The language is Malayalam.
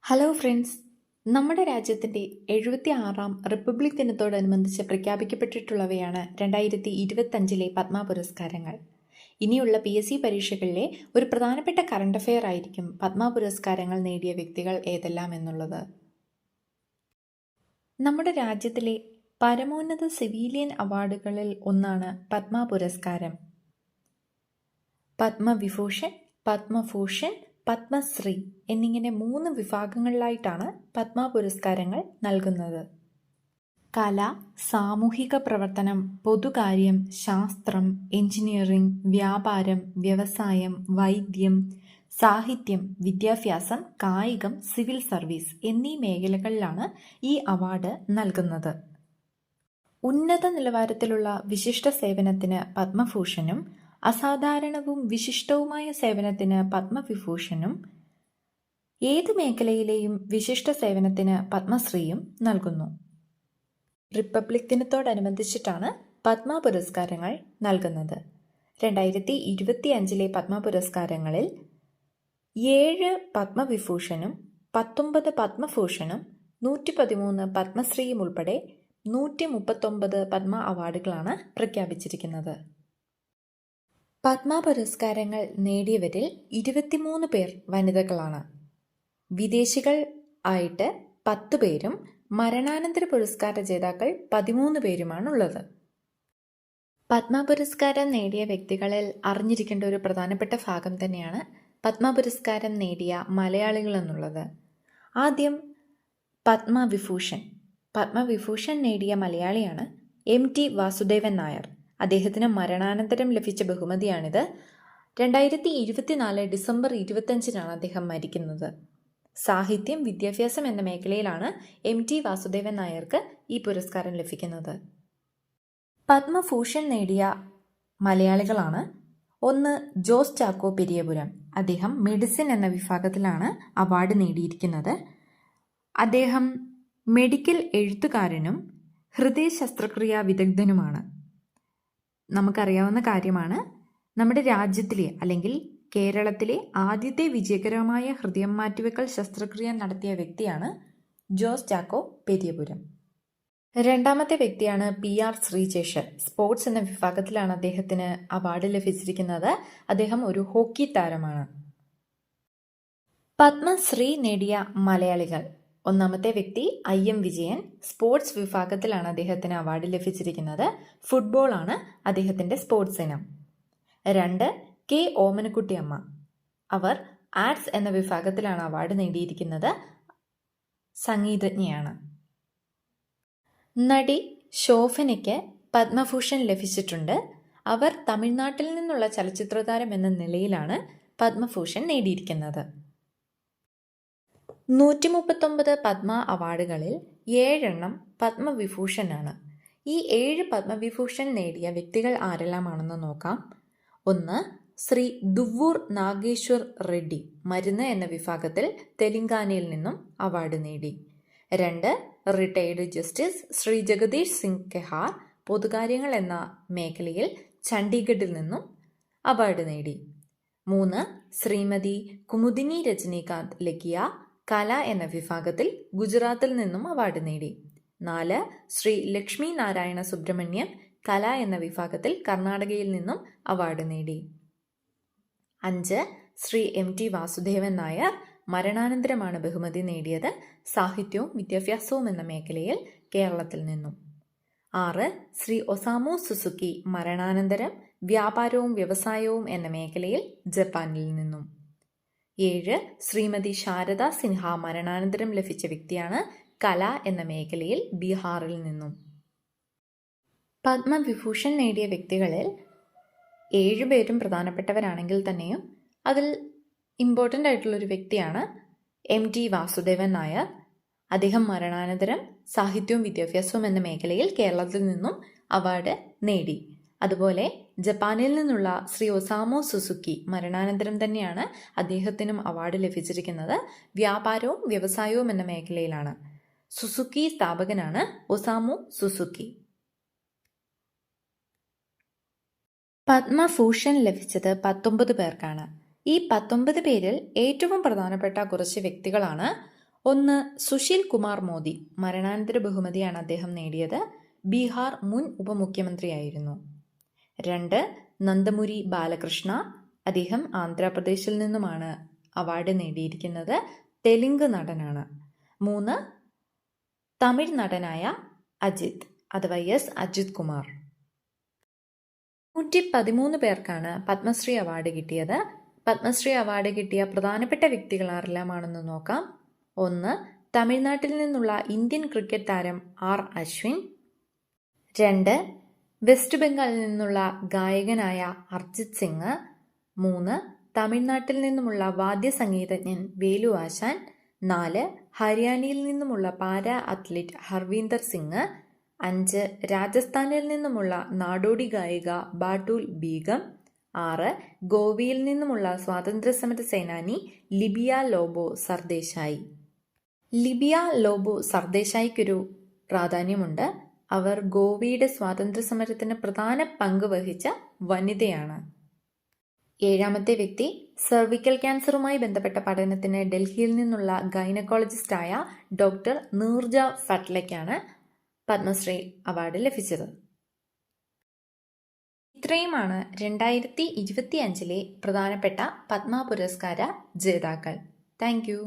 ഹലോ ഫ്രണ്ട്സ്, നമ്മുടെ രാജ്യത്തിൻ്റെ 76-ാം റിപ്പബ്ലിക് ദിനത്തോടനുബന്ധിച്ച് പ്രഖ്യാപിക്കപ്പെട്ടിട്ടുള്ളവയാണ് 2025 പത്മ പുരസ്കാരങ്ങൾ. ഇനിയുള്ള PSC പരീക്ഷകളിലെ ഒരു പ്രധാനപ്പെട്ട കറണ്ട് അഫെയർ ആയിരിക്കും പത്മ പുരസ്കാരങ്ങൾ നേടിയ വ്യക്തികൾ ഏതെല്ലാം എന്നുള്ളത്. നമ്മുടെ രാജ്യത്തിലെ പരമോന്നത സിവിലിയൻ അവാർഡുകളിൽ ഒന്നാണ് പത്മ പുരസ്കാരം. പത്മവിഭൂഷൺ, പത്മഭൂഷൺ, പത്മശ്രീ എന്നിങ്ങനെ 3 വിഭാഗങ്ങളിലായിട്ടാണ് പത്മ പുരസ്കാരങ്ങൾ നൽകുന്നത്. കല, സാമൂഹിക പ്രവർത്തനം, പൊതുകാര്യം, ശാസ്ത്രം, എഞ്ചിനീയറിംഗ്, വ്യാപാരം, വ്യവസായം, വൈദ്യം, സാഹിത്യം, വിദ്യാഭ്യാസം, കായികം, സിവിൽ സർവീസ് എന്നീ മേഖലകളിലാണ് ഈ അവാർഡ് നൽകുന്നത്. ഉന്നത നിലവാരത്തിലുള്ള വിശിഷ്ട സേവനത്തിന് പത്മഭൂഷണും അസാധാരണവും വിശിഷ്ടവുമായ സേവനത്തിന് പത്മവിഭൂഷണും, ഏത് മേഖലയിലെയും വിശിഷ്ട സേവനത്തിന് പത്മശ്രീയും നൽകുന്നു. റിപ്പബ്ലിക് ദിനത്തോടനുബന്ധിച്ചിട്ടാണ് പത്മ പുരസ്കാരങ്ങൾ നൽകുന്നത്. 2025 പത്മ പുരസ്കാരങ്ങളിൽ 7 പത്മവിഭൂഷണും 19 പത്മഭൂഷണും 113 പത്മശ്രീയും ഉൾപ്പെടെ 139 പത്മ അവാർഡുകളാണ് പ്രഖ്യാപിച്ചിരിക്കുന്നത്. പത്മ പുരസ്കാരങ്ങൾ നേടിയവരിൽ 23 പേർ വനിതകളാണ്. വിദേശികൾ ആയിട്ട് 10 പേരും മരണാനന്തര പുരസ്കാര ജേതാക്കൾ 13 പേരുമാണുള്ളത്. പത്മ പുരസ്കാരം നേടിയ വ്യക്തികളിൽ അറിഞ്ഞിരിക്കേണ്ട ഒരു പ്രധാനപ്പെട്ട ഭാഗം തന്നെയാണ് പത്മ പുരസ്കാരം നേടിയ മലയാളികൾ എന്നുള്ളത്. ആദ്യം പത്മവിഭൂഷൺ. പത്മവിഭൂഷൺ നേടിയ മലയാളിയാണ് MT വാസുദേവൻ നായർ. അദ്ദേഹത്തിന് മരണാനന്തരം ലഭിച്ച ബഹുമതിയാണിത്. 2024 ഡിസംബർ 25 അദ്ദേഹം മരിക്കുന്നത്. സാഹിത്യം, വിദ്യാഭ്യാസം എന്ന മേഖലയിലാണ് MT വാസുദേവൻ നായർക്ക് ഈ പുരസ്കാരം ലഭിക്കുന്നത്. പത്മഭൂഷൺ നേടിയ മലയാളികളാണ്: 1 ജോസ് ചാക്കോ പെരിയപുരം. അദ്ദേഹം മെഡിസിൻ എന്ന വിഭാഗത്തിലാണ് അവാർഡ് നേടിയിരിക്കുന്നത്. അദ്ദേഹം മെഡിക്കൽ എഴുത്തുകാരനും ഹൃദയ ശസ്ത്രക്രിയാ വിദഗ്ധനുമാണ്. നമുക്കറിയാവുന്ന കാര്യമാണ്, നമ്മുടെ രാജ്യത്തിലെ അല്ലെങ്കിൽ കേരളത്തിലെ ആദ്യത്തെ വിജയകരമായ ഹൃദയം മാറ്റിവെക്കൽ ശസ്ത്രക്രിയ നടത്തിയ വ്യക്തിയാണ് ജോസ് ചാക്കോ പെരിയപുരം. രണ്ടാമത്തെ വ്യക്തിയാണ് PR ശ്രീജേഷ്. സ്പോർട്സ് എന്ന വിഭാഗത്തിലാണ് അദ്ദേഹത്തിന് അവാർഡ് ലഭിച്ചിരിക്കുന്നത്. അദ്ദേഹം ഒരു ഹോക്കി താരമാണ്. പത്മശ്രീ നേടിയ മലയാളികൾ: ഒന്നാമത്തെ വ്യക്തി IM വിജയൻ. സ്പോർട്സ് വിഭാഗത്തിലാണ് അദ്ദേഹത്തിന് അവാർഡ് ലഭിച്ചിരിക്കുന്നത്. ഫുട്ബോൾ ആണ് അദ്ദേഹത്തിൻ്റെ സ്പോർട്സ് ഇനം. 2 K ഓമനക്കുട്ടി അമ്മ. അവർ ആർട്സ് എന്ന വിഭാഗത്തിലാണ് അവാർഡ് നേടിയിരിക്കുന്നത്. സംഗീതജ്ഞയാണ്. നടി ശോഭനയ്ക്ക് പത്മഭൂഷൺ ലഭിച്ചിട്ടുണ്ട്. അവർ തമിഴ്നാട്ടിൽ നിന്നുള്ള ചലച്ചിത്രതാരം എന്ന നിലയിലാണ് പത്മഭൂഷൺ നേടിയിരിക്കുന്നത്. 139 പത്മ അവാർഡുകളിൽ 7 പത്മവിഭൂഷണാണ്. ഈ 7 പത്മവിഭൂഷൺ നേടിയ വ്യക്തികൾ ആരെല്ലാമാണെന്ന് നോക്കാം. 1 ശ്രീ ദുവ്വൂർ നാഗേശ്വർ റെഡ്ഡി. മരുന്ന് എന്ന വിഭാഗത്തിൽ തെലങ്കാനയിൽ നിന്നും അവാർഡ് നേടി. 2 റിട്ടയർഡ് ജസ്റ്റിസ് ശ്രീ ജഗദീഷ് സിംഗ് കെഹാർ. പൊതുകാര്യങ്ങൾ എന്ന മേഖലയിൽ ചണ്ഡീഗഡിൽ നിന്നും അവാർഡ് നേടി. 3 ശ്രീമതി കുമുദിനി രജനീകാന്ത് ലക്കിയ. കല എന്ന വിഭാഗത്തിൽ ഗുജറാത്തിൽ നിന്നും അവാർഡ് നേടി. 4 ശ്രീ ലക്ഷ്മി നാരായണ സുബ്രഹ്മണ്യം. കല എന്ന വിഭാഗത്തിൽ കർണാടകയിൽ നിന്നും അവാർഡ് നേടി. 5 ശ്രീ MT വാസുദേവൻ നായർ. മരണാനന്തരമാണ് ബഹുമതി നേടിയത്. സാഹിത്യവും വിദ്യാഭ്യാസവും എന്ന മേഖലയിൽ കേരളത്തിൽ നിന്നും. 6 ശ്രീ ഒസാമു സുസുക്കി. മരണാനന്തരം വ്യാപാരവും വ്യവസായവും എന്ന മേഖലയിൽ ജപ്പാനിൽ നിന്നും. 7 ശ്രീമതി ശാരദ സിൻഹ. മരണാനന്തരം ലഭിച്ച വ്യക്തിയാണ്. കല എന്ന മേഖലയിൽ ബീഹാറിൽ നിന്നും. പത്മവിഭൂഷൺ നേടിയ വ്യക്തികളിൽ 7 പേരും പ്രധാനപ്പെട്ടവരാണെങ്കിൽ തന്നെയും അതിൽ ഇമ്പോർട്ടൻ്റ് ആയിട്ടുള്ളൊരു വ്യക്തിയാണ് MT വാസുദേവൻ നായർ. അദ്ദേഹം മരണാനന്തരം സാഹിത്യവും വിദ്യാഭ്യാസവും എന്ന മേഖലയിൽ കേരളത്തിൽ നിന്നും അവാർഡ് നേടി. അതുപോലെ ജപ്പാനിൽ നിന്നുള്ള ശ്രീ ഒസാമു സുസുക്കി. മരണാനന്തരം തന്നെയാണ് അദ്ദേഹത്തിനും അവാർഡ് ലഭിച്ചിരിക്കുന്നത്. വ്യാപാരവും വ്യവസായവും എന്ന മേഖലയിലാണ്. സുസുക്കി സ്ഥാപകനാണ് ഒസാമു സുസുക്കി. പത്മഭൂഷൺ ലഭിച്ചത് 19 പേർക്കാണ്. ഈ 19 പേരിൽ ഏറ്റവും പ്രധാനപ്പെട്ട കുറച്ച് വ്യക്തികളാണ്: ഒന്ന് സുശീൽ കുമാർ മോദി, മരണാനന്തര ബഹുമതിയാണ് അദ്ദേഹം നേടിയത്. ബീഹാർ മുൻ ഉപമുഖ്യമന്ത്രിയായിരുന്നു. 2 നന്ദമുരി ബാലകൃഷ്ണ, അദ്ദേഹം ആന്ധ്രാപ്രദേശിൽ നിന്നുമാണ് അവാർഡ് നേടിയിരിക്കുന്നത്. തെലുങ്ക് നടനാണ്. 3 തമിഴ് നടനായ അജിത് അഥവാ എസ് അജിത് കുമാർ. 113 പേർക്കാണ് പത്മശ്രീ അവാർഡ് കിട്ടിയത്. പത്മശ്രീ അവാർഡ് കിട്ടിയ പ്രധാനപ്പെട്ട വ്യക്തികൾ ആരെല്ലാമാണെന്ന് നോക്കാം. 1 തമിഴ്നാട്ടിൽ നിന്നുള്ള ഇന്ത്യൻ ക്രിക്കറ്റ് താരം ആർ അശ്വിൻ. 2 വെസ്റ്റ് ബംഗാളിൽ നിന്നുള്ള ഗായകനായ അർജിത് സിംഗ്. 3 തമിഴ്നാട്ടിൽ നിന്നുമുള്ള വാദ്യസംഗീതജ്ഞൻ വേലു ആശാൻ. 4 ഹരിയാനയിൽ നിന്നുമുള്ള പാരാ അത്ലറ്റ് ഹർവീന്ദർ സിംഗ്. 5 രാജസ്ഥാനിൽ നിന്നുമുള്ള നാടോടി ഗായിക ബാട്ടൂൽ ബീഗം. 6 ഗോവയിൽ നിന്നുമുള്ള സ്വാതന്ത്ര്യസമര സേനാനി ലിബിയ ലോബോ സർദേശായി. ലിബിയ ലോബോ സർദേശായിക്കൊരു പ്രാധാന്യമുണ്ട്. അവർ ഗോവയുടെ സ്വാതന്ത്ര്യസമരത്തിന് പ്രധാന പങ്ക് വഹിച്ച വനിതയാണ്. 7ാമത്തെ വ്യക്തി സെർവിക്കൽ ക്യാൻസറുമായി ബന്ധപ്പെട്ട പഠനത്തിന് ഡൽഹിയിൽ നിന്നുള്ള ഗൈനക്കോളജിസ്റ്റായ ഡോക്ടർ നീർജ ഫട്ലയ്ക്കാണ് പത്മശ്രീ അവാർഡ് ലഭിച്ചത്. ഇത്രയുമാണ് 2025 പ്രധാനപ്പെട്ട പത്മ പുരസ്കാര ജേതാക്കൾ. Thank you.